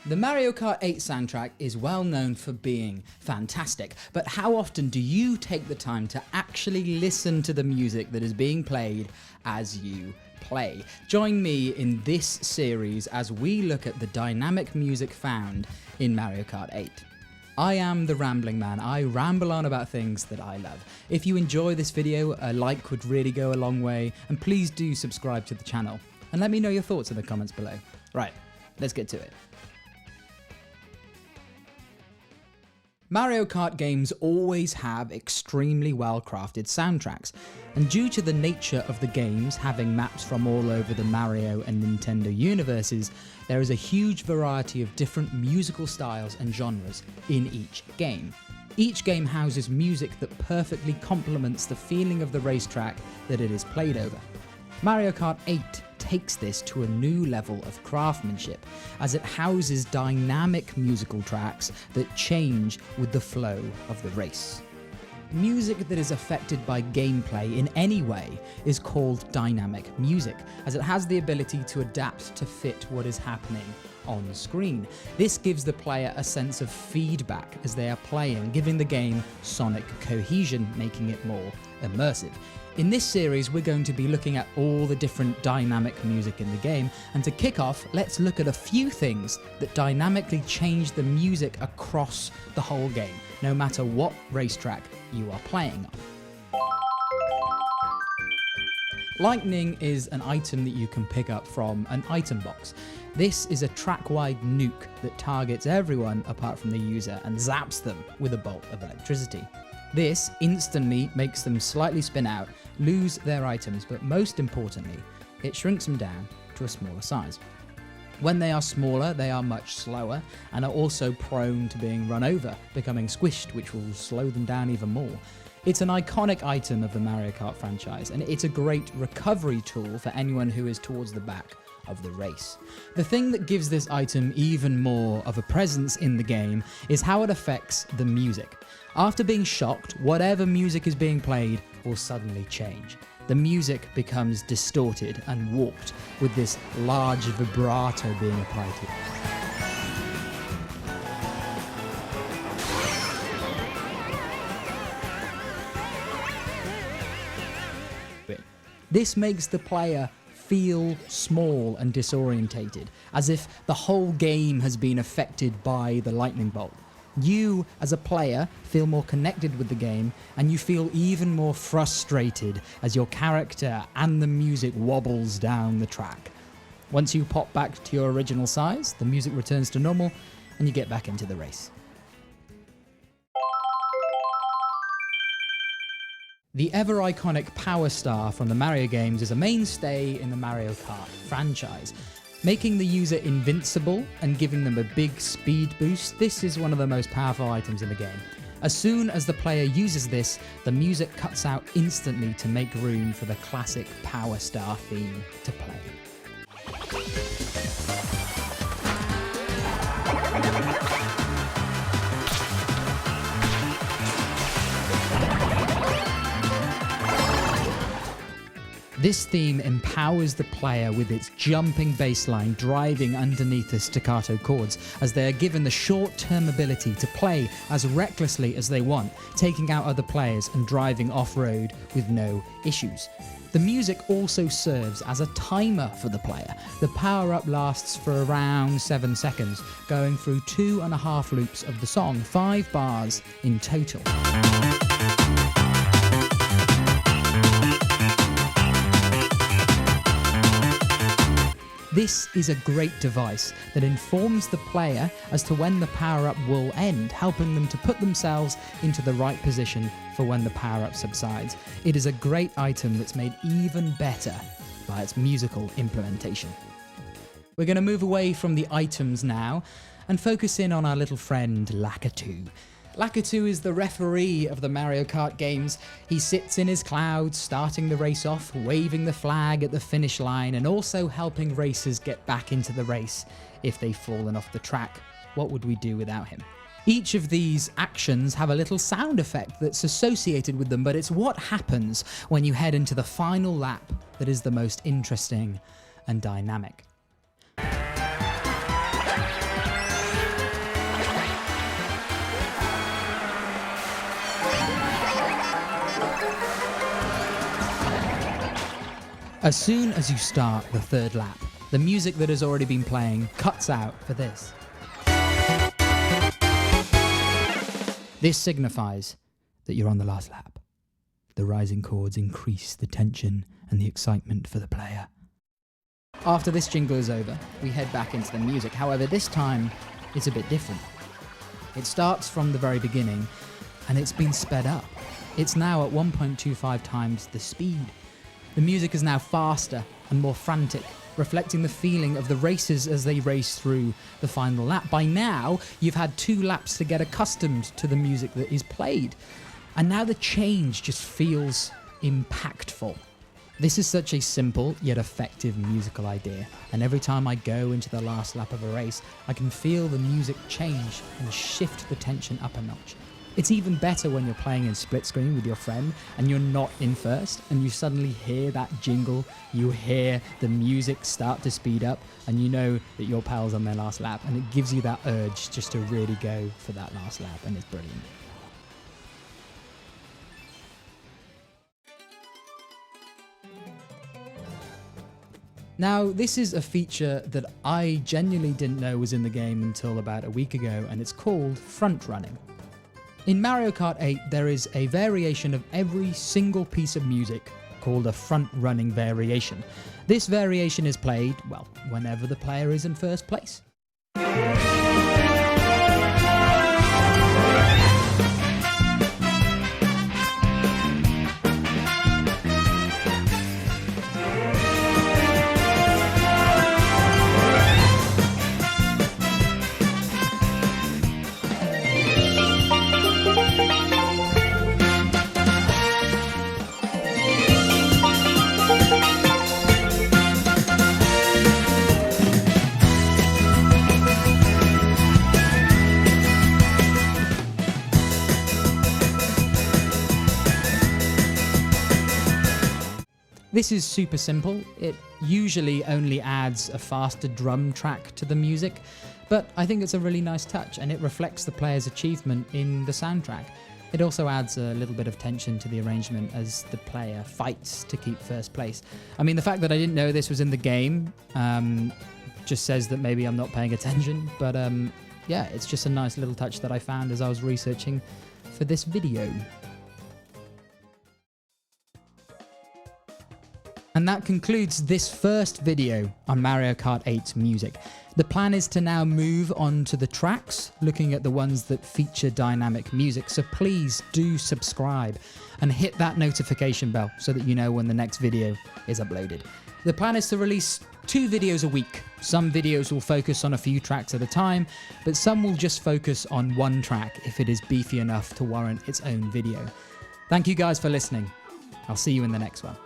The Mario Kart 8 soundtrack is well known for being fantastic, but how often do you take the time to actually listen to the music that is being played as you play? Join me in this series as we look at the dynamic music found in Mario Kart 8. I am the Rambling Man. I ramble on about things that I love. If you enjoy this video, a like would really go a long way, and please do subscribe to the channel. And let me know your thoughts in the comments below. Right, let's get to it. Mario Kart games always have extremely well-crafted soundtracks, and due to the nature of the games having maps from all over the Mario and Nintendo universes, there is a huge variety of different musical styles and genres in each game. Each game houses music that perfectly complements the feeling of the racetrack that it is played over. Mario Kart 8 takes this to a new level of craftsmanship, as it houses dynamic musical tracks that change with the flow of the race. Music that is affected by gameplay in any way is called dynamic music, as it has the ability to adapt to fit what is happening on screen. This gives the player a sense of feedback as they are playing, giving the game sonic cohesion, making it more immersive. In this series, we're going to be looking at all the different dynamic music in the game, and to kick off, let's look at a few things that dynamically change the music across the whole game, no matter what racetrack you are playing on. Lightning is an item that you can pick up from an item box. This is a track-wide nuke that targets everyone apart from the user and zaps them with a bolt of electricity. This instantly makes them slightly spin out, lose their items, but most importantly, it shrinks them down to a smaller size. When they are smaller, they are much slower and are also prone to being run over, becoming squished, which will slow them down even more. It's an iconic item of the Mario Kart franchise, and it's a great recovery tool for anyone who is towards the back of the race. The thing that gives this item even more of a presence in the game is how it affects the music. After being shocked, whatever music is being played will suddenly change. The music becomes distorted and warped, with this large vibrato being applied to it. This makes the player feel small and disorientated, as if the whole game has been affected by the lightning bolt. You, as a player, feel more connected with the game, and you feel even more frustrated as your character and the music wobbles down the track. Once you pop back to your original size, the music returns to normal, and you get back into the race. The ever-iconic Power Star from the Mario games is a mainstay in the Mario Kart franchise. Making the user invincible and giving them a big speed boost, this is one of the most powerful items in the game. As soon as the player uses this, the music cuts out instantly to make room for the classic Power Star theme to play. This theme empowers the player with its jumping bassline driving underneath the staccato chords, as they are given the short-term ability to play as recklessly as they want, taking out other players and driving off-road with no issues. The music also serves as a timer for the player. The power-up lasts for around 7 seconds, going through 2.5 loops of the song, 5 bars in total. This is a great device that informs the player as to when the power-up will end, helping them to put themselves into the right position for when the power-up subsides. It is a great item that's made even better by its musical implementation. We're going to move away from the items now and focus in on our little friend Lakitu. Lakitu is the referee of the Mario Kart games. He sits in his clouds, starting the race off, waving the flag at the finish line, and also helping racers get back into the race if they've fallen off the track. What would we do without him? Each of these actions have a little sound effect that's associated with them, but it's what happens when you head into the final lap that is the most interesting and dynamic. As soon as you start the third lap, the music that has already been playing cuts out for this. This signifies that you're on the last lap. The rising chords increase the tension and the excitement for the player. After this jingle is over, we head back into the music. However, this time it's a bit different. It starts from the very beginning and it's been sped up. It's now at 1.25 times the speed. The music is now faster and more frantic, reflecting the feeling of the racers as they race through the final lap. By now, you've had 2 laps to get accustomed to the music that is played. And now the change just feels impactful. This is such a simple yet effective musical idea. And every time I go into the last lap of a race, I can feel the music change and shift the tension up a notch. It's even better when you're playing in split screen with your friend and you're not in first and you suddenly hear that jingle, you hear the music start to speed up and you know that your pal's on their last lap, and it gives you that urge just to really go for that last lap, and it's brilliant. Now, this is a feature that I genuinely didn't know was in the game until about a week ago, and it's called Frontrunning. In Mario Kart 8, there is a variation of every single piece of music called a front-running variation. This variation is played, well, whenever the player is in first place. This is super simple. It usually only adds a faster drum track to the music, but I think it's a really nice touch and it reflects the player's achievement in the soundtrack. It also adds a little bit of tension to the arrangement as the player fights to keep first place. I mean, the fact that I didn't know this was in the game just says that maybe I'm not paying attention, but yeah, it's just a nice little touch that I found as I was researching for this video. And that concludes this first video on Mario Kart 8's music. The plan is to now move on to the tracks, looking at the ones that feature dynamic music, so please do subscribe and hit that notification bell so that you know when the next video is uploaded. The plan is to release 2 videos a week. Some videos will focus on a few tracks at a time, but some will just focus on one track if it is beefy enough to warrant its own video. Thank you guys for listening. I'll see you in the next one.